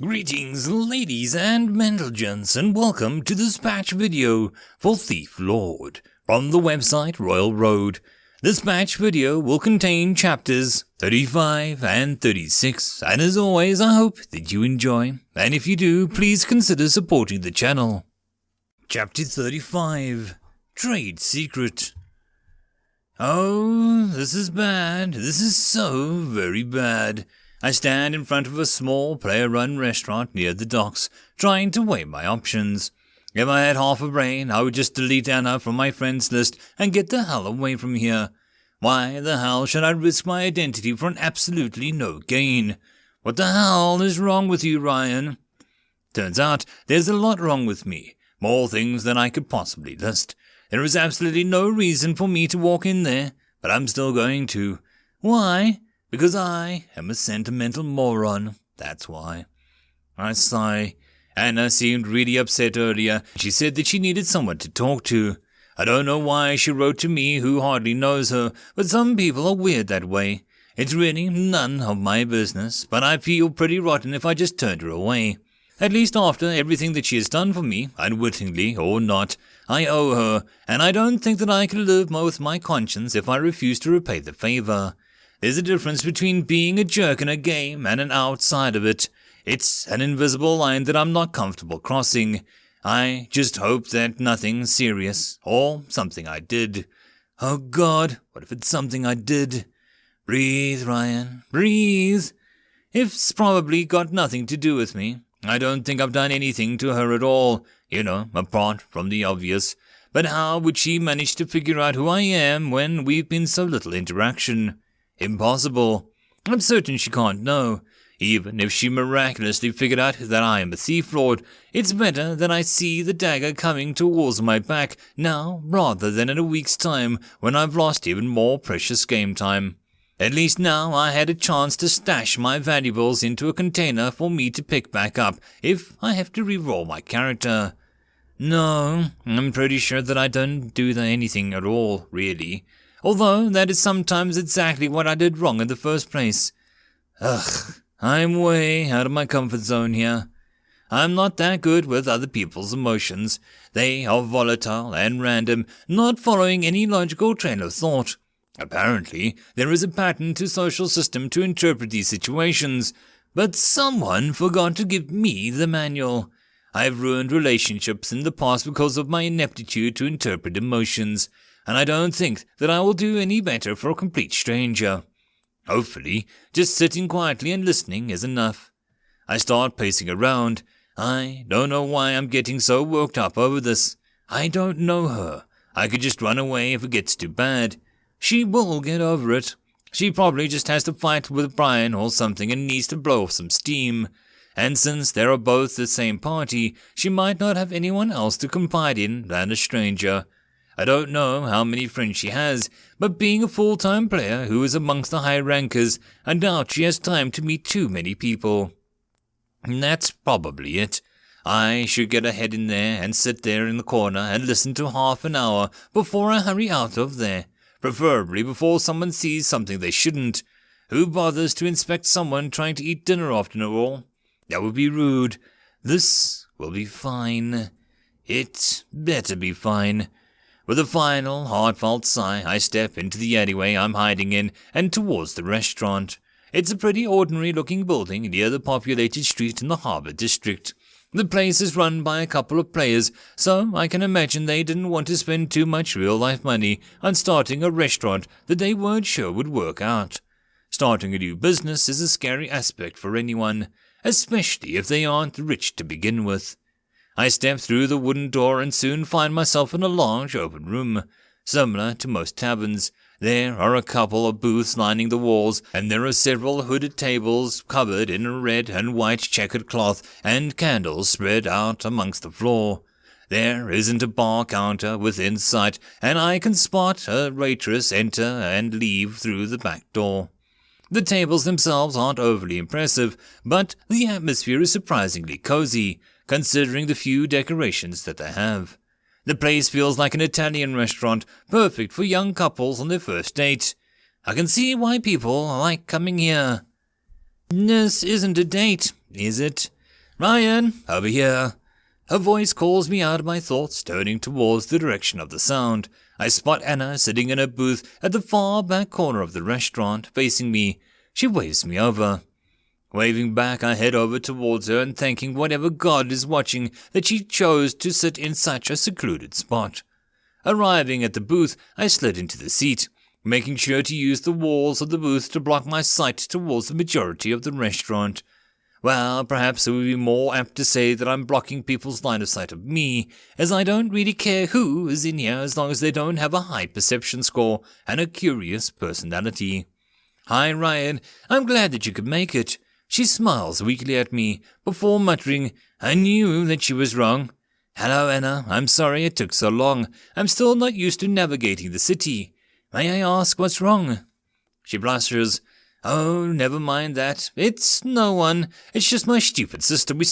Greetings ladies and gents, and welcome to this patch video for Thief Lord from the website Royal Road. This patch video will contain chapters 35 and 36, and as always I hope that you enjoy, and if you do, please consider supporting the channel. Chapter 35, Trade Secret. Oh, this is bad. This is so very bad. I stand in front of a small player-run restaurant near the docks, trying to weigh my options. If I had half a brain, I would just delete Anna from my friends list and get the hell away from here. Why the hell should I risk my identity for an absolutely no gain? What the hell is wrong with you, Ryan? Turns out there's a lot wrong with me, more things than I could possibly list. There is absolutely no reason for me to walk in there, but I'm still going to. Why? Because I am a sentimental moron, that's why. I sigh. Anna seemed really upset earlier. She said that she needed someone to talk to. I don't know why she wrote to me who hardly knows her, but some people are weird that way. It's really none of my business, but I feel pretty rotten if I just turned her away. At least after everything that she has done for me, unwittingly or not, I owe her, and I don't think that I can live with my conscience if I refuse to repay the favor. There's a difference between being a jerk in a game and an outside of it. It's an invisible line that I'm not comfortable crossing. I just hope that nothing serious, or something I did. Oh God, what if it's something I did? Breathe, Ryan, breathe. It's probably got nothing to do with me. I don't think I've done anything to her at all, apart from the obvious. But how would she manage to figure out who I am when we've been so little interaction? Impossible. I'm certain she can't know. Even if she miraculously figured out that I am a thief lord, it's better that I see the dagger coming towards my back now rather than in a week's time when I've lost even more precious game time. At least now I had a chance to stash my valuables into a container for me to pick back up if I have to re-roll my character. No, I'm pretty sure that I don't do anything at all, really. Although that is sometimes exactly what I did wrong in the first place. Ugh, I'm way out of my comfort zone here. I'm not that good with other people's emotions. They are volatile and random, not following any logical train of thought. Apparently, there is a pattern to social system to interpret these situations, but someone forgot to give me the manual. I've ruined relationships in the past because of my ineptitude to interpret emotions, and I don't think that I will do any better for a complete stranger. Hopefully, just sitting quietly and listening is enough. I start pacing around. I don't know why I'm getting so worked up over this. I don't know her. I could just run away if it gets too bad. She will get over it. She probably just has to fight with Bryan or something and needs to blow off some steam. And since they are both the same party, she might not have anyone else to confide in than a stranger. I don't know how many friends she has, but being a full-time player who is amongst the high rankers, I doubt she has time to meet too many people. And that's probably it. I should get a head in there and sit there in the corner and listen to half an hour before I hurry out of there, preferably before someone sees something they shouldn't. Who bothers to inspect someone trying to eat dinner after all? That would be rude. This will be fine. It better be fine. With a final, heartfelt sigh, I step into the alleyway I'm hiding in and towards the restaurant. It's a pretty ordinary-looking building near the populated street in the Harbour District. The place is run by a couple of players, so I can imagine they didn't want to spend too much real-life money on starting a restaurant that they weren't sure would work out. Starting a new business is a scary aspect for anyone, especially if they aren't rich to begin with. I step through the wooden door and soon find myself in a large open room. Similar to most taverns, there are a couple of booths lining the walls, and there are several hooded tables covered in a red and white checkered cloth and candles spread out amongst the floor. There isn't a bar counter within sight, and I can spot a waitress enter and leave through the back door. The tables themselves aren't overly impressive, but the atmosphere is surprisingly cozy, considering the few decorations that they have. The place feels like an Italian restaurant, perfect for young couples on their first date. I can see why people like coming here. This isn't a date, is it? Ryan, over here. Her voice calls me out of my thoughts, turning towards the direction of the sound. I spot Anna sitting in her booth at the far back corner of the restaurant, facing me. She waves me over. Waving back, I head over towards her and thanking whatever God is watching that she chose to sit in such a secluded spot. Arriving at the booth, I slid into the seat, making sure to use the walls of the booth to block my sight towards the majority of the restaurant. Well, perhaps it would be more apt to say that I'm blocking people's line of sight of me, as I don't really care who is in here as long as they don't have a high perception score and a curious personality. Hi, Ryan. I'm glad that you could make it. She smiles weakly at me, before muttering, I knew that she was wrong. Hello, Anna. I'm sorry it took so long. I'm still not used to navigating the city. May I ask what's wrong? She blushes. Oh, never mind that. It's no one. It's just my stupid sister. We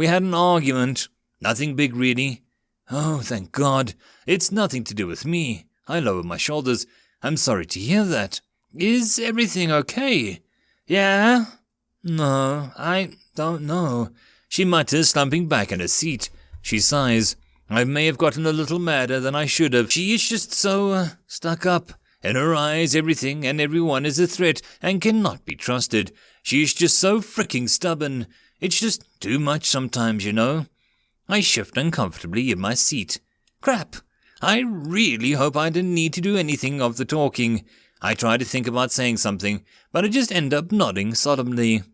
had an argument. Nothing big, really. Oh, thank God. It's nothing to do with me. I lower my shoulders. I'm sorry to hear that. Is everything okay? Yeah? No, I don't know. She mutters, slumping back in her seat. She sighs. I may have gotten a little madder than I should have. She is just so stuck up. In her eyes, everything and everyone is a threat and cannot be trusted. She is just so fricking stubborn. It's just too much sometimes, you know. I shift uncomfortably in my seat. Crap. I really hope I didn't need to do anything of the talking. I try to think about saying something, but I just end up nodding solemnly.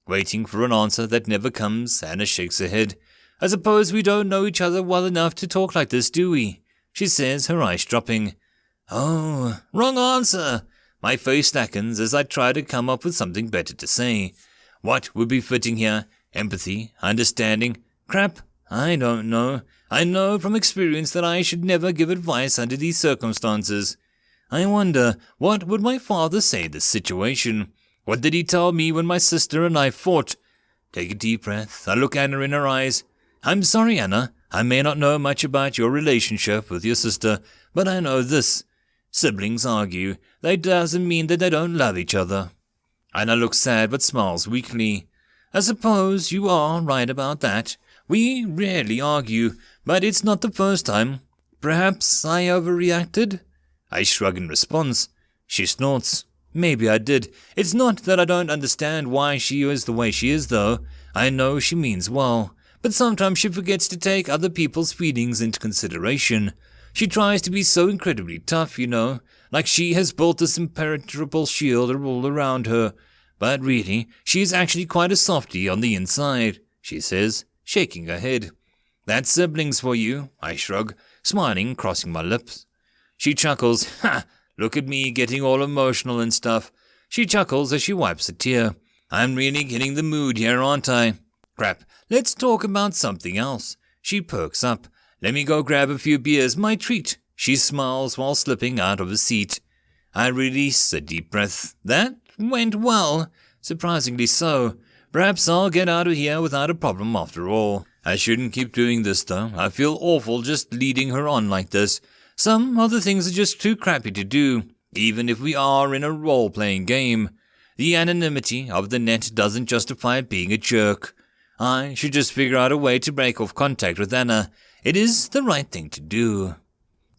Waiting for an answer that never comes, Anna shakes her head. I suppose we don't know each other well enough to talk like this, do we? She says, her eyes dropping. Oh, wrong answer. My face slackens as I try to come up with something better to say. What would be fitting here? Empathy? Understanding? Crap, I don't know. I know from experience that I should never give advice under these circumstances. I wonder, what would my father say in this situation? What did he tell me when my sister and I fought? Take a deep breath. I look Anna in her eyes. I'm sorry, Anna. I may not know much about your relationship with your sister, but I know this. Siblings argue. That doesn't mean that they don't love each other. Anna looks sad but smiles weakly. I suppose you are right about that. We rarely argue, but it's not the first time. Perhaps I overreacted? I shrug in response. She snorts. Maybe I did. It's not that I don't understand why she is the way she is, though. I know she means well. But sometimes she forgets to take other people's feelings into consideration. She tries to be so incredibly tough, you know, like she has built this impenetrable shield all around her. But really, she is actually quite a softie on the inside, she says, shaking her head. That's siblings for you, I shrug, smiling, crossing my lips. She chuckles. Ha! Look at me getting all emotional and stuff. She chuckles as she wipes a tear. I'm really getting the mood here, aren't I? Crap, let's talk about something else. She perks up. Let me go grab a few beers, my treat. She smiles while slipping out of the seat. I release a deep breath. That went well. Surprisingly so. Perhaps I'll get out of here without a problem after all. I shouldn't keep doing this, though. I feel awful just leading her on like this. Some other things are just too crappy to do, even if we are in a role-playing game. The anonymity of the net doesn't justify being a jerk. I should just figure out a way to break off contact with Anna. It is the right thing to do.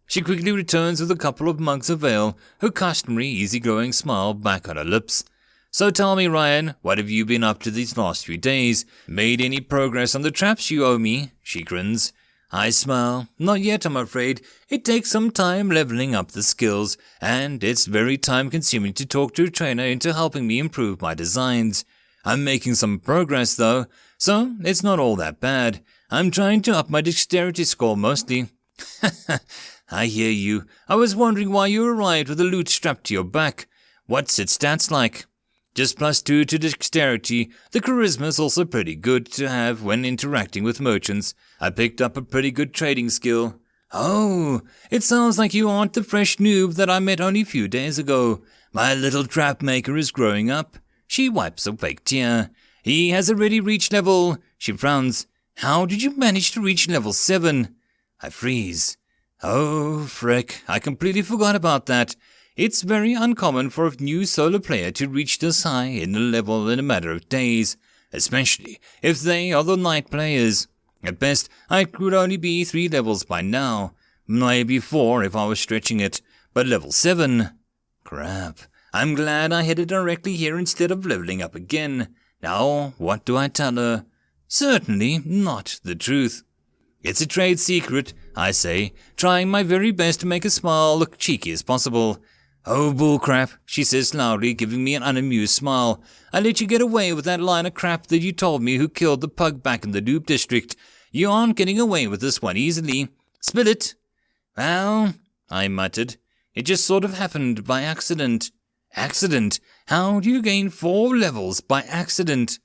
She quickly returns with a couple of mugs of ale, her customary easygoing smile back on her lips. So tell me, Ryan, what have you been up to these last few days? Made any progress on the traps you owe me? She grins. I smile. Not yet, I'm afraid. It takes some time leveling up the skills, and it's very time-consuming to talk to a trainer into helping me improve my designs. I'm making some progress, though, so it's not all that bad. I'm trying to up my dexterity score mostly. I hear you. I was wondering why you arrived with a loot strapped to your back. What's its stats like? Just +2 to dexterity. The charisma is also pretty good to have when interacting with merchants. I picked up a pretty good trading skill. Oh, it sounds like you aren't the fresh noob that I met only a few days ago. My little trap maker is growing up. She wipes a fake tear. He has already reached level... She frowns. How did you manage to reach level 7? I freeze. Oh, frick. I completely forgot about that. It's very uncommon for a new solo player to reach this high in a level in a matter of days. especially if they are the night players. At best, I could only be 3 levels by now, maybe 4 if I was stretching it, but level 7? Crap, I'm glad I headed directly here instead of leveling up again. Now, what do I tell her? Certainly not the truth. It's a trade secret, I say, trying my very best to make a smile look cheeky as possible. Oh, bullcrap, she says loudly, giving me an unamused smile. I let you get away with that line of crap that you told me who killed the pug back in the Noob District. You aren't getting away with this one easily. Spill it. Well, I muttered. It just sort of happened by accident. Accident? How do you gain 4 levels by accident?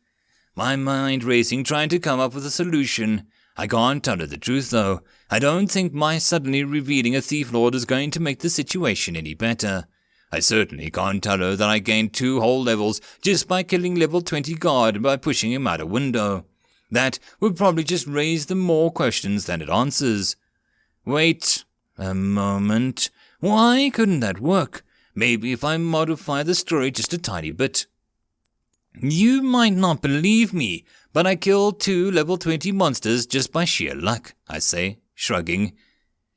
My mind racing, trying to come up with a solution. I can't tell her the truth, though. I don't think my suddenly revealing a thief lord is going to make the situation any better. I certainly can't tell her that I gained 2 whole levels just by killing level 20 guard and by pushing him out a window. That would probably just raise them more questions than it answers. Wait a moment. Why couldn't that work? Maybe if I modify the story just a tiny bit. You might not believe me, but I killed 2 level 20 monsters just by sheer luck, I say, shrugging.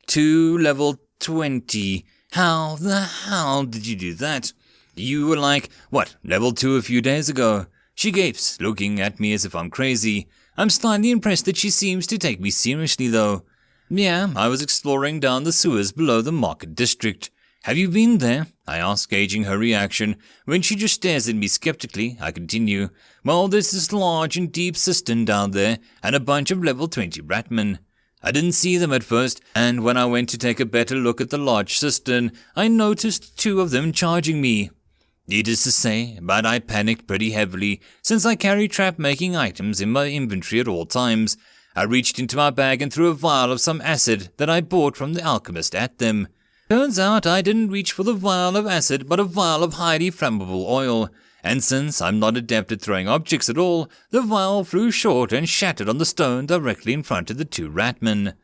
2 level 20. How the hell did you do that? You were like, what, level 2 a few days ago? She gapes, looking at me as if I'm crazy. I'm slightly impressed that she seems to take me seriously, though. Yeah, I was exploring down the sewers below the market district. Have you been there? I ask, gauging her reaction. When she just stares at me skeptically, I continue. Well, there's this large and deep cistern down there, and a bunch of level 20 ratmen. I didn't see them at first, and when I went to take a better look at the large cistern, I noticed 2 of them charging me. Needless to say, but I panicked pretty heavily, since I carry trap-making items in my inventory at all times. I reached into my bag and threw a vial of some acid that I bought from the alchemist at them. Turns out I didn't reach for the vial of acid, but a vial of highly flammable oil. And since I'm not adept at throwing objects at all, the vial flew short and shattered on the stone directly in front of the 2 ratmen.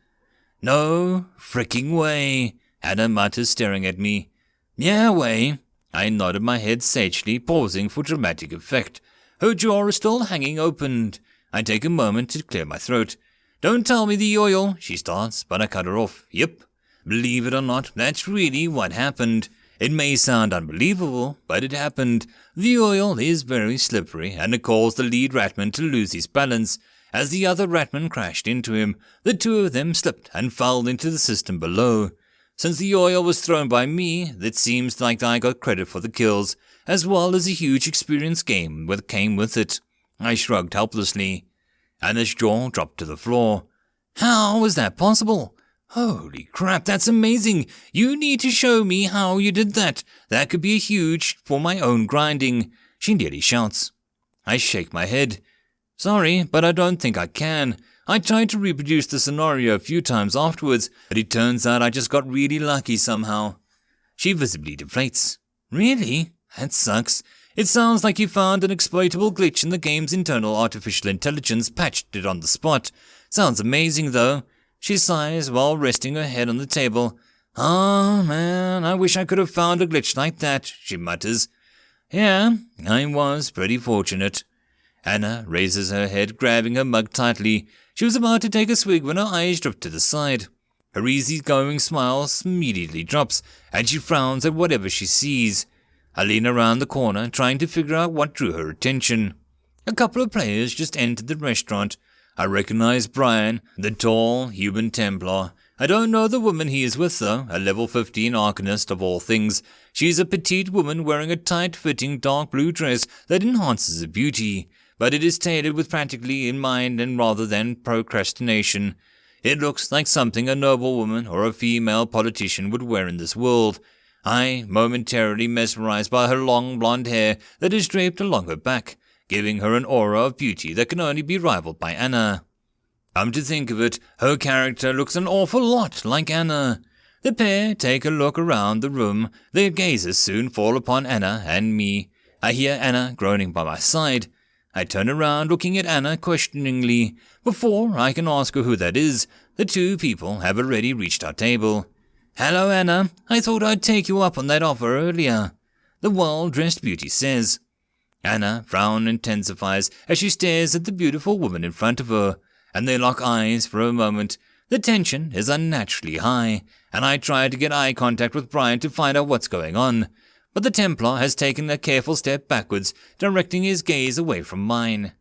No fricking way, Anna mutters, staring at me. Yeah, way. I nodded my head sagely, pausing for dramatic effect. Her jaw is still hanging open. I take a moment to clear my throat. Don't tell me the oil, she starts, but I cut her off. Yep. Believe it or not, that's really what happened. It may sound unbelievable, but it happened. The oil is very slippery, and it caused the lead ratman to lose his balance. As the other ratman crashed into him, the 2 of them slipped and fell into the system below. Since the oil was thrown by me, it seems like I got credit for the kills, as well as a huge experience game that came with it. I shrugged helplessly. Anna's jaw dropped to the floor. How is that possible? Holy crap, that's amazing. You need to show me how you did that. That could be huge for my own grinding, she nearly shouts. I shake my head. Sorry, but I don't think I can. I tried to reproduce the scenario a few times afterwards, but it turns out I just got really lucky somehow. She visibly deflates. Really? That sucks. It sounds like you found an exploitable glitch in the game's internal artificial intelligence, patched it on the spot. Sounds amazing, though. She sighs while resting her head on the table. Oh, man, I wish I could have found a glitch like that, she mutters. Yeah, I was pretty fortunate. Anna raises her head, grabbing her mug tightly. She was about to take a swig when her eyes drop to the side. Her easy-going smile immediately drops, and she frowns at whatever she sees. I lean around the corner, trying to figure out what drew her attention. A couple of players just entered the restaurant. I recognize Bryan, the tall, human Templar. I don't know the woman he is with, though, a level 15 Arcanist of all things. She's a petite woman wearing a tight-fitting dark blue dress that enhances her beauty, but it is tailored with practically in mind and rather than procrastination. It looks like something a noble woman or a female politician would wear in this world. I, momentarily mesmerized by her long blonde hair that is draped along her back, giving her an aura of beauty that can only be rivaled by Anna. Come to think of it, her character looks an awful lot like Anna. The pair take a look around the room. Their gazes soon fall upon Anna and me. I hear Anna groaning by my side. I turn around, looking at Anna questioningly. Before I can ask her who that is, the 2 people have already reached our table. Hello, Anna. I thought I'd take you up on that offer earlier, the well-dressed beauty says. Anna's frown intensifies as she stares at the beautiful woman in front of her, and they lock eyes for a moment. The tension is unnaturally high, and I try to get eye contact with Bryan to find out what's going on, but the Templar has taken a careful step backwards, directing his gaze away from mine.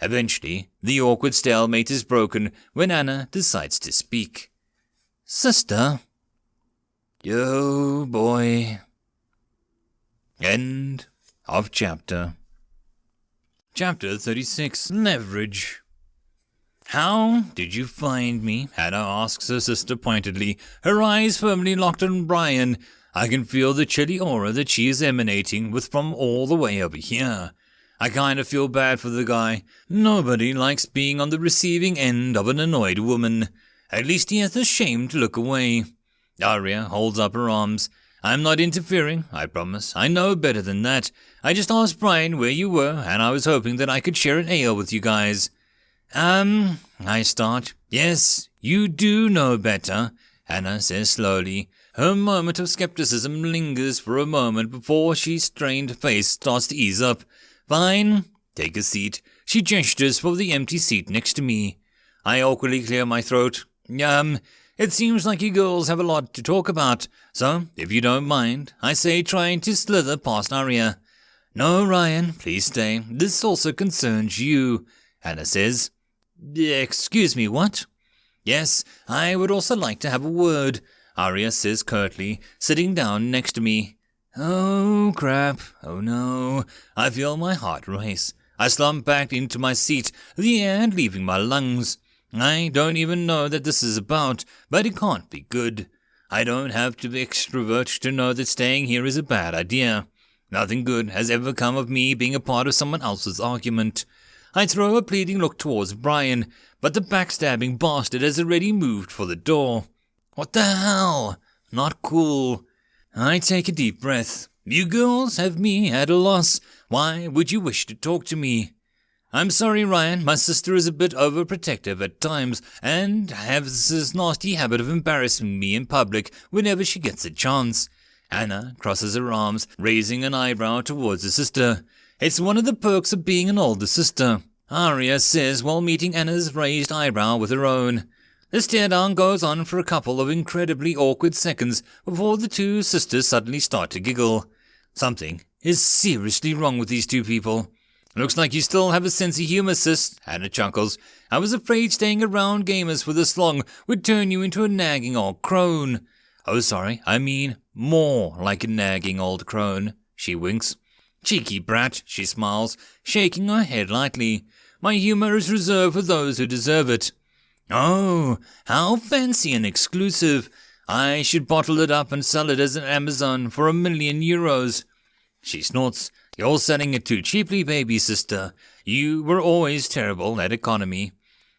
Eventually, the awkward stalemate is broken when Anna decides to speak. "Sister." "Yo, boy." End of chapter. Chapter 36. Leverage. "How did you find me?" Anna asks her sister pointedly, her eyes firmly locked on Bryan. I can feel the chilly aura that she is emanating with from all the way over here. I kind of feel bad for the guy. Nobody likes being on the receiving end of an annoyed woman. At least he has the shame to look away. Arya holds up her arms. "I'm not interfering, I promise. I know better than that. I just asked Bryan where you were, and I was hoping that I could share an ale with you guys." I start. "Yes, you do know better," Anna says slowly. Her moment of skepticism lingers for a moment before her strained face starts to ease up. "Fine, take a seat." She gestures for the empty seat next to me. I awkwardly clear my throat. It seems like you girls have a lot to talk about, so if you don't mind," I say, trying to slither past Arya. "No, Ryan, please stay. This also concerns you," Anna says. "Excuse me, what?" "Yes, I would also like to have a word," Arya says curtly, sitting down next to me. Oh, crap. Oh, no. I feel my heart race. I slump back into my seat, the air leaving my lungs. I don't even know that this is about, but it can't be good. I don't have to be extrovert to know that staying here is a bad idea. Nothing good has ever come of me being a part of someone else's argument. I throw a pleading look towards Bryan, but the backstabbing bastard has already moved for the door. What the hell? Not cool. I take a deep breath. You girls have me at a loss. Why would you wish to talk to me? I'm sorry, Ryan. My sister is a bit overprotective at times and has this nasty habit of embarrassing me in public whenever she gets a chance. Anna crosses her arms, raising an eyebrow towards her sister. It's one of the perks of being an older sister, Arya says while meeting Anna's raised eyebrow with her own. The stare-down goes on for a couple of incredibly awkward seconds before the two sisters suddenly start to giggle. Something is seriously wrong with these two people. Looks like you still have a sense of humor, sis, Anna chuckles. I was afraid staying around gamers for this long would turn you into a nagging old crone. Oh, sorry, I mean more like a nagging old crone, she winks. Cheeky brat, she smiles, shaking her head lightly. My humor is reserved for those who deserve it. Oh, how fancy and exclusive. I should bottle it up and sell it as an Amazon for €1,000,000. She snorts. You're selling it too cheaply, baby sister. You were always terrible at economy.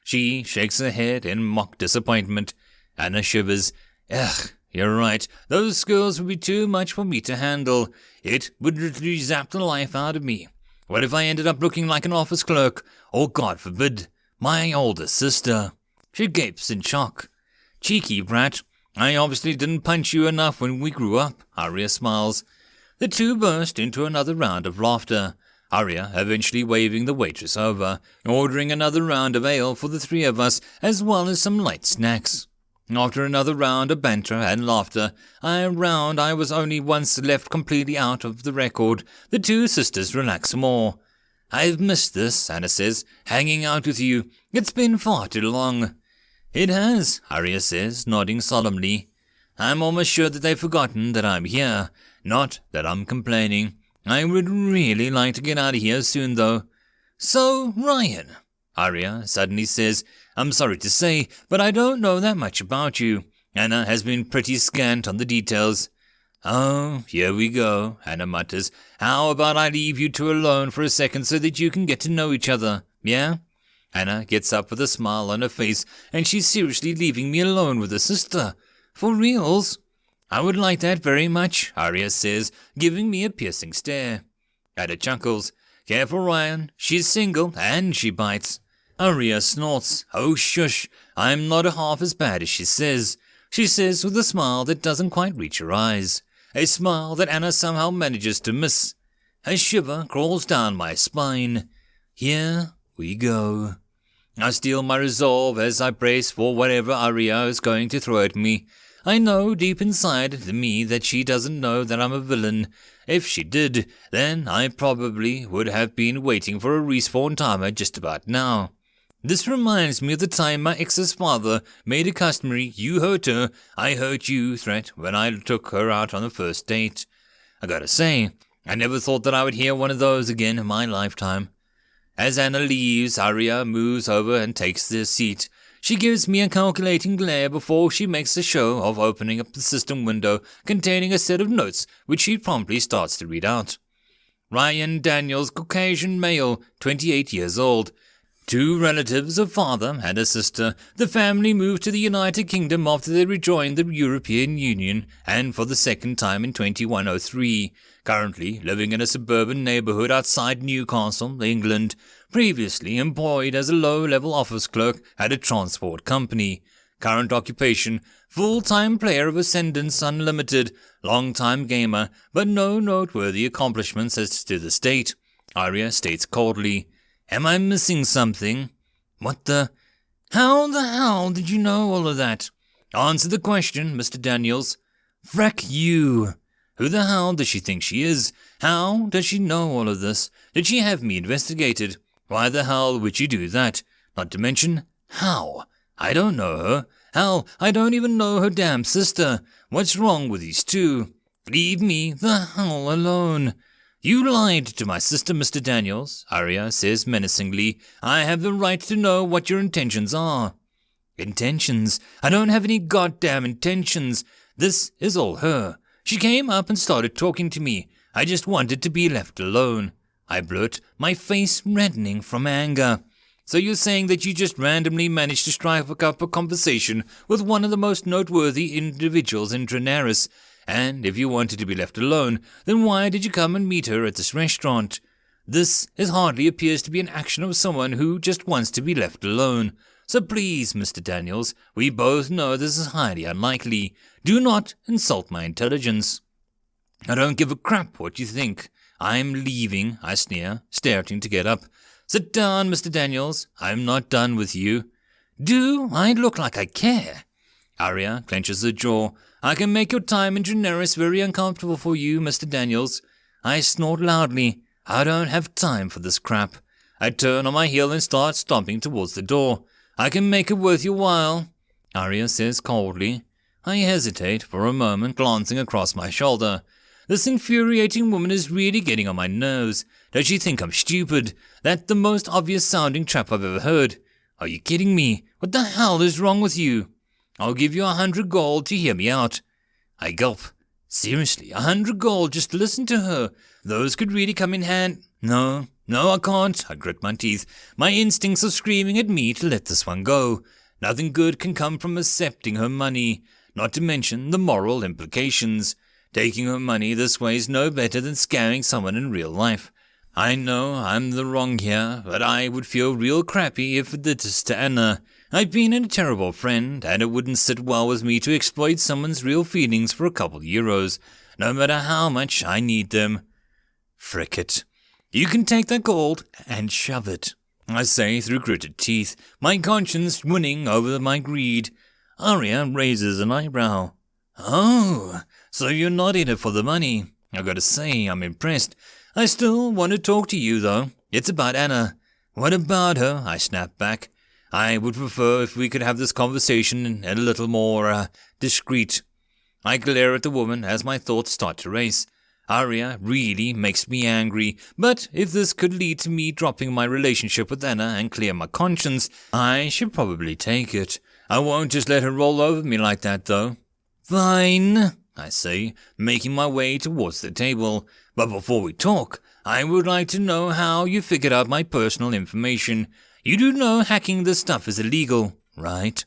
She shakes her head in mock disappointment. Anna shivers. Ugh, you're right. Those girls would be too much for me to handle. It would literally zap the life out of me. What if I ended up looking like an office clerk? Or, God forbid, my older sister? She gapes in shock. Cheeky brat. I obviously didn't punch you enough when we grew up, Arya smiles. The two burst into another round of laughter, Arya eventually waving the waitress over, ordering another round of ale for the three of us, as well as some light snacks. After another round of banter and laughter, I was only once left completely out of the record, the two sisters relax more. I've missed this, Anna says, hanging out with you. It's been far too long. It has, Arya says, nodding solemnly. I'm almost sure that they've forgotten that I'm here. Not that I'm complaining. I would really like to get out of here soon, though. So, Ryan, Arya suddenly says, I'm sorry to say, but I don't know that much about you. Anna has been pretty scant on the details. Oh, here we go, Anna mutters. How about I leave you two alone for a second so that you can get to know each other, yeah? Anna gets up with a smile on her face, and she's seriously leaving me alone with her sister. For reals? I would like that very much, Arya says, giving me a piercing stare. Anna chuckles. Careful, Ryan. She's single, and she bites. Arya snorts. Oh, shush. I'm not half as bad as she says. She says with a smile that doesn't quite reach her eyes. A smile that Anna somehow manages to miss. A shiver crawls down my spine. Here we go. I steel my resolve as I brace for whatever Arya is going to throw at me. I know deep inside me that she doesn't know that I'm a villain. If she did, then I probably would have been waiting for a respawn timer just about now. This reminds me of the time my ex's father made a customary "you hurt her, I hurt you" threat when I took her out on the first date. I gotta say, I never thought that I would hear one of those again in my lifetime. As Anna leaves, Arya moves over and takes their seat. She gives me a calculating glare before she makes a show of opening up the system window containing a set of notes, which she promptly starts to read out. Ryan Daniels, Caucasian male, 28 years old. 2 relatives, a father and a sister. The family moved to the United Kingdom after they rejoined the European Union, and for the second time in 2103. Currently living in a suburban neighbourhood outside Newcastle, England. Previously employed as a low-level office clerk at a transport company. Current occupation, full-time player of Ascendance Unlimited. Long-time gamer, but no noteworthy accomplishments as to the state. Arya states coldly, "Am I missing something?" "What the... How the hell did you know all of that?" "Answer the question, Mr. Daniels." "Freck you." "Who the hell does she think she is? How does she know all of this? Did she have me investigated? Why the hell would she do that? Not to mention, how? I don't know her. Hell, I don't even know her damn sister. What's wrong with these two? Leave me the hell alone." "You lied to my sister, Mr. Daniels," Arya says menacingly. "I have the right to know what your intentions are." "Intentions? I don't have any goddamn intentions. This is all her. She came up and started talking to me. I just wanted to be left alone." I blurt, my face reddening from anger. "So you're saying that you just randomly managed to strike up a conversation with one of the most noteworthy individuals in Draenarys, and if you wanted to be left alone, then why did you come and meet her at this restaurant? This hardly appears to be an action of someone who just wants to be left alone. So please, Mr. Daniels, we both know this is highly unlikely. Do not insult my intelligence." "I don't give a crap what you think. I'm leaving," I sneer, starting to get up. "Sit down, Mr. Daniels. I'm not done with you." "Do I look like I care?" Arya clenches her jaw. "I can make your time in Draenarys very uncomfortable for you, Mr. Daniels." I snort loudly. I don't have time for this crap. I turn on my heel and start stomping towards the door. "I can make it worth your while," Arya says coldly. I hesitate for a moment, glancing across my shoulder. This infuriating woman is really getting on my nerves. Does she think I'm stupid? That's the most obvious-sounding trap I've ever heard. Are you kidding me? What the hell is wrong with you? "I'll give you 100 gold to hear me out." I gulp. Seriously, 100 gold just to listen to her? Those could really come in hand. No, I can't. I grit my teeth. My instincts are screaming at me to let this one go. Nothing good can come from accepting her money, not to mention the moral implications. Taking her money this way is no better than scaring someone in real life. I know I'm the wrong here, but I would feel real crappy if it did this to Anna. I've been a terrible friend, and it wouldn't sit well with me to exploit someone's real feelings for a couple euros, no matter how much I need them. Frick it. "You can take that gold and shove it," I say through gritted teeth, my conscience winning over my greed. Arya raises an eyebrow. "Oh, so you're not in it for the money. I gotta say, I'm impressed. I still want to talk to you, though. It's about Anna." "What about her?" I snap back. "I would prefer if we could have this conversation a little more, discreet." I glare at the woman as my thoughts start to race. Arya really makes me angry, but if this could lead to me dropping my relationship with Anna and clear my conscience, I should probably take it. I won't just let her roll over me like that, though. "Fine," I say, making my way towards the table. "But before we talk, I would like to know how you figured out my personal information. You do know hacking this stuff is illegal, right?"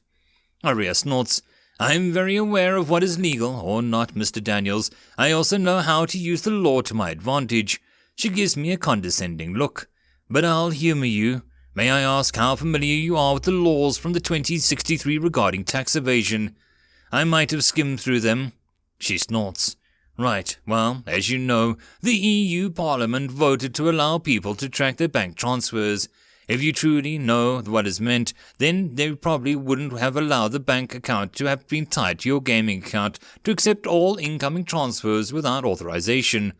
Arya snorts. "I'm very aware of what is legal or not, Mr. Daniels. I also know how to use the law to my advantage." She gives me a condescending look. "But I'll humor you. May I ask how familiar you are with the laws from the 2063 regarding tax evasion?" "I might have skimmed through them." She snorts. Right, well, as you know, the EU Parliament voted to allow people to track their bank transfers. If you truly know what is meant, then they probably wouldn't have allowed the bank account to have been tied to your gaming account to accept all incoming transfers without authorization.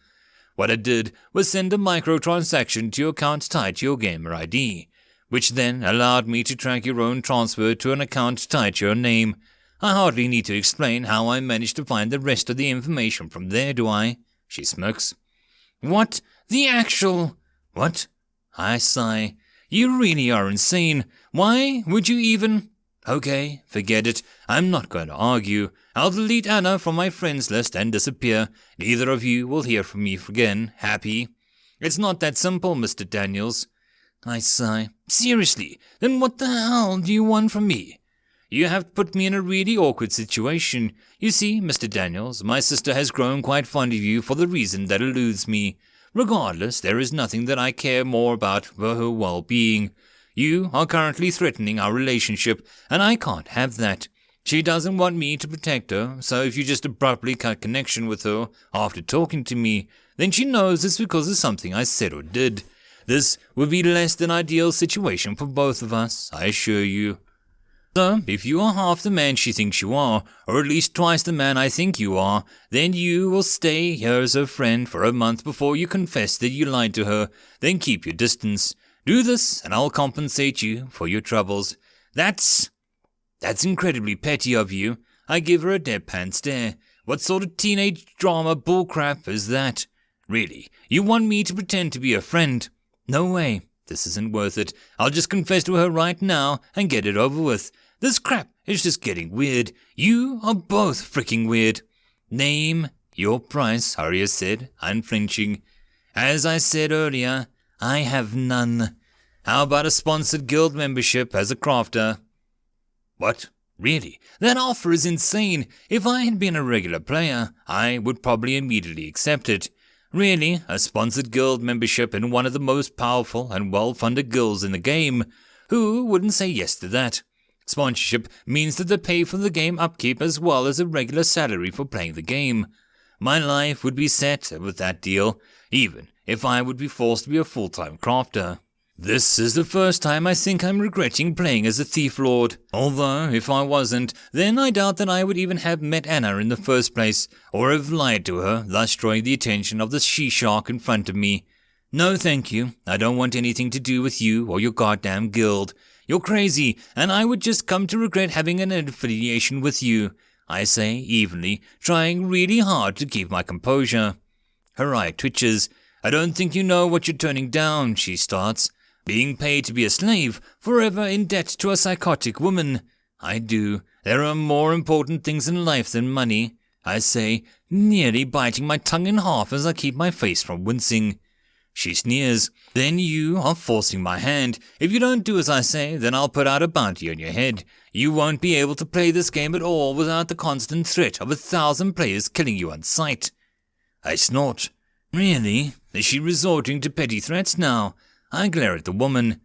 What it did was send a microtransaction to your account tied to your gamer ID, which then allowed me to track your own transfer to an account tied to your name. I hardly need to explain how I managed to find the rest of the information from there, do I? She smirks. What? The actual... What? I sigh. You really are insane. Why would you even... Okay, forget it. I'm not going to argue. I'll delete Anna from my friends list and disappear. Neither of you will hear from me again. Happy? It's not that simple, Mr. Daniels. I sigh. Seriously, then what the hell do you want from me? You have put me in a really awkward situation. You see, Mr. Daniels, my sister has grown quite fond of you for the reason that eludes me. Regardless, there is nothing that I care more about for her well-being. You are currently threatening our relationship, and I can't have that. She doesn't want me to protect her, so if you just abruptly cut connection with her after talking to me, then she knows it's because of something I said or did. This would be less than ideal situation for both of us, I assure you. So, if you are half the man she thinks you are, or at least twice the man I think you are, then you will stay here as her friend for a month before you confess that you lied to her, then keep your distance. Do this, and I'll compensate you for your troubles. That's incredibly petty of you. I give her a deadpan stare. What sort of teenage drama bullcrap is that? Really, you want me to pretend to be a friend? No way. This isn't worth it. I'll just confess to her right now and get it over with. This crap is just getting weird. You are both freaking weird. Name your price, Arya said, unflinching. As I said earlier, I have none. How about a sponsored guild membership as a crafter? What? Really? That offer is insane. If I had been a regular player, I would probably immediately accept it. Really, a sponsored guild membership in one of the most powerful and well-funded guilds in the game. Who wouldn't say yes to that? Sponsorship means that they pay for the game upkeep as well as a regular salary for playing the game. My life would be set with that deal, even if I would be forced to be a full-time crafter. This is the first time I think I'm regretting playing as a thief lord. Although, if I wasn't, then I doubt that I would even have met Anna in the first place, or have lied to her, thus drawing the attention of the she-shark in front of me. No thank you, I don't want anything to do with you or your goddamn guild. You're crazy, and I would just come to regret having an affiliation with you, I say evenly, trying really hard to keep my composure. Her eye twitches. I don't think you know what you're turning down, she starts. Being paid to be a slave, forever in debt to a psychotic woman. I do. There are more important things in life than money, I say, nearly biting my tongue in half as I keep my face from wincing. She sneers. Then you are forcing my hand. If you don't do as I say, then I'll put out a bounty on your head. You won't be able to play this game at all without the constant threat of 1,000 players killing you on sight. I snort. Really? Is she resorting to petty threats now? I glare at the woman.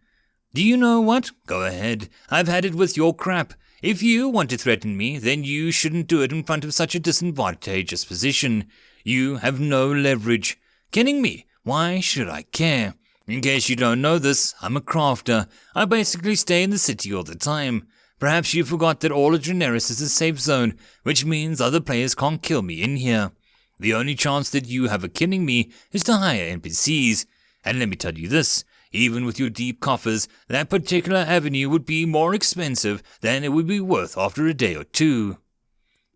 Do you know what? Go ahead. I've had it with your crap. If you want to threaten me, then you shouldn't do it in front of such a disadvantageous position. You have no leverage. Kidding me? Why should I care? In case you don't know this, I'm a crafter. I basically stay in the city all the time. Perhaps you forgot that all of Generis is a safe zone, which means other players can't kill me in here. The only chance that you have of killing me is to hire NPCs. And let me tell you this, even with your deep coffers, that particular avenue would be more expensive than it would be worth after a day or two.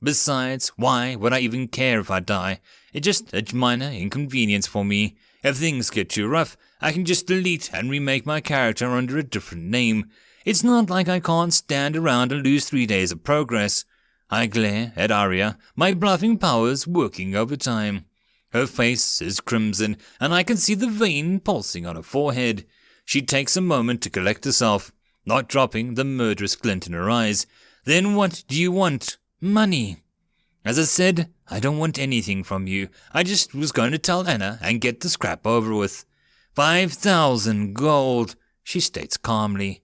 Besides, why would I even care if I die? It's just a minor inconvenience for me. If things get too rough, I can just delete and remake my character under a different name. It's not like I can't stand around and lose 3 days of progress. I glare at Arya, my bluffing powers working overtime. Her face is crimson, and I can see the vein pulsing on her forehead. She takes a moment to collect herself, not dropping the murderous glint in her eyes. Then what do you want? Money. As I said, I don't want anything from you. I just was going to tell Anna and get the scrap over with. 5,000 gold, she states calmly.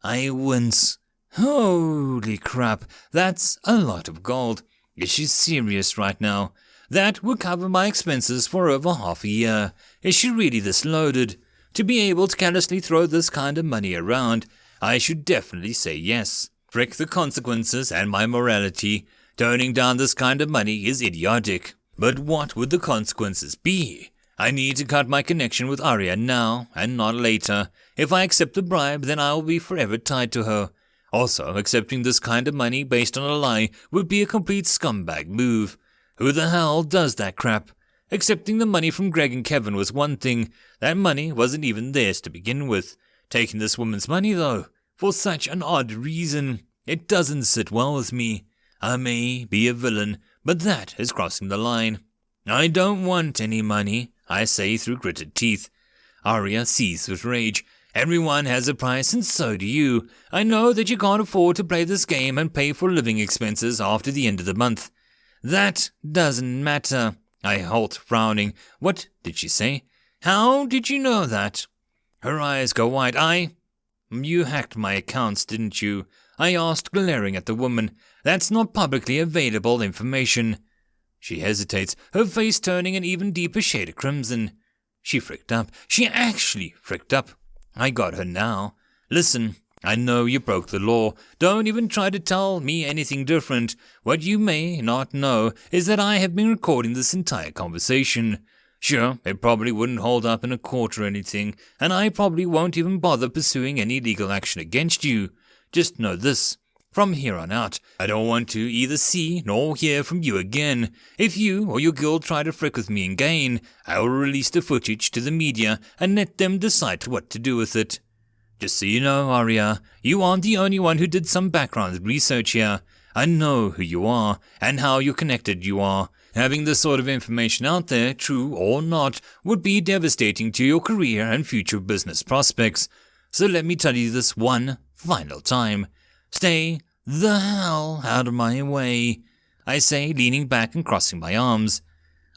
I wince. Holy crap, that's a lot of gold. Is she serious right now? That would cover my expenses for over half a year. Is she really this loaded? To be able to carelessly throw this kind of money around, I should definitely say yes. Frick the consequences and my morality. Turning down this kind of money is idiotic. But what would the consequences be? I need to cut my connection with Arya now, and not later. If I accept the bribe, then I will be forever tied to her. Also, accepting this kind of money based on a lie would be a complete scumbag move. Who the hell does that crap? Accepting the money from Greg and Kevin was one thing. That money wasn't even theirs to begin with. Taking this woman's money, though, for such an odd reason, it doesn't sit well with me. I may be a villain, but that is crossing the line. I don't want any money, I say through gritted teeth. Arya seethes with rage. Everyone has a price, and so do you. I know that you can't afford to play this game and pay for living expenses after the end of the month. That doesn't matter. I halt, frowning. What did she say? How did you know that? Her eyes go wide. You hacked my accounts, didn't you? I asked, glaring at the woman. That's not publicly available information. She hesitates, her face turning an even deeper shade of crimson. She fricked up. She actually fricked up. I got her now. Listen, I know you broke the law. Don't even try to tell me anything different. What you may not know is that I have been recording this entire conversation. Sure, it probably wouldn't hold up in a court or anything, and I probably won't even bother pursuing any legal action against you. Just know this. From here on out, I don't want to either see nor hear from you again. If you or your guild try to frick with me again, I will release the footage to the media and let them decide what to do with it. Just so you know, Arya, you aren't the only one who did some background research here. I know who you are and how you're connected you are. Having this sort of information out there, true or not, would be devastating to your career and future business prospects. So let me tell you this one final time. Stay the hell out of my way, I say, leaning back and crossing my arms.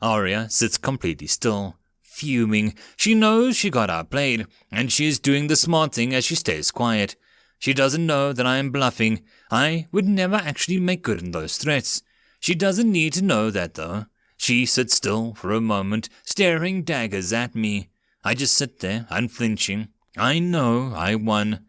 Arya sits completely still, fuming. She knows she got outplayed, and she is doing the smart thing as she stays quiet. She doesn't know that I am bluffing. I would never actually make good on those threats. She doesn't need to know that, though. She sits still for a moment, staring daggers at me. I just sit there, unflinching. I know I won.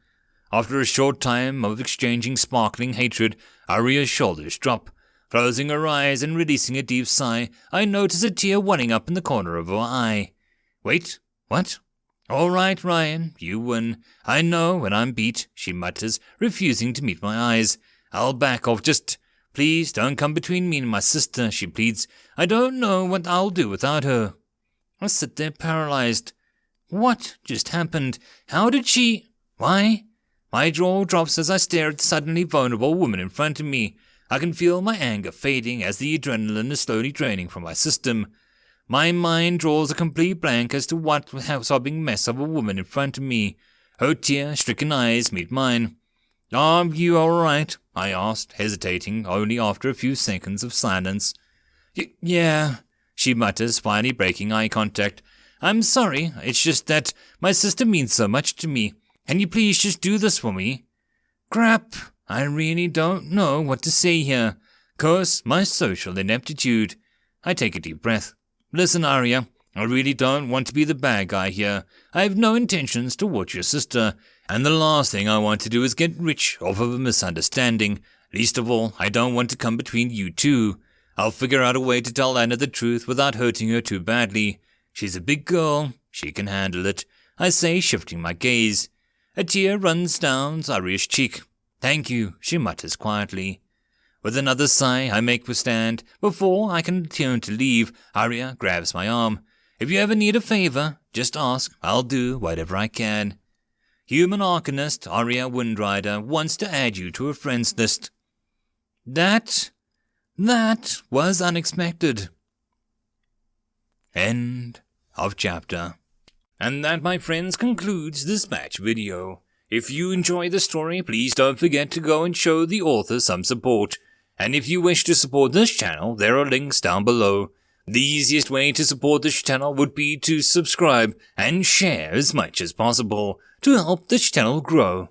After a short time of exchanging sparkling hatred, Arya's shoulders drop. Closing her eyes and releasing a deep sigh, I notice a tear welling up in the corner of her eye. Wait, what? All right, Ryan, you win. I know when I'm beat, she mutters, refusing to meet my eyes. I'll back off, just please don't come between me and my sister, she pleads. I don't know what I'll do without her. I sit there paralyzed. What just happened? How did she... Why? My jaw drops as I stare at the suddenly vulnerable woman in front of me. I can feel my anger fading as the adrenaline is slowly draining from my system. My mind draws a complete blank as to what sobbing mess of a woman in front of me. Her tear-stricken eyes meet mine. Are you all right? I asked, hesitating only after a few seconds of silence. Yeah, she mutters, finally breaking eye contact. I'm sorry, it's just that my sister means so much to me. Can you please just do this for me? Crap, I really don't know what to say here. Curse my social ineptitude. I take a deep breath. Listen, Arya, I really don't want to be the bad guy here. I have no intentions towards your sister, and the last thing I want to do is get rich off of a misunderstanding. Least of all, I don't want to come between you two. I'll figure out a way to tell Anna the truth without hurting her too badly. She's a big girl. She can handle it, I say, shifting my gaze. A tear runs down Arya's cheek. Thank you, she mutters quietly. With another sigh, I make a stand. Before I can turn to leave, Arya grabs my arm. If you ever need a favor, just ask. I'll do whatever I can. Human Arcanist Arya Windrider wants to add you to her friends list. That was unexpected. End of chapter. And that, my friends, concludes this batch video. If you enjoy the story, please don't forget to go and show the author some support. And if you wish to support this channel, there are links down below. The easiest way to support this channel would be to subscribe and share as much as possible to help this channel grow.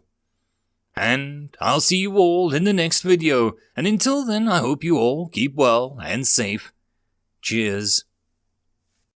And I'll see you all in the next video, and until then I hope you all keep well and safe. Cheers.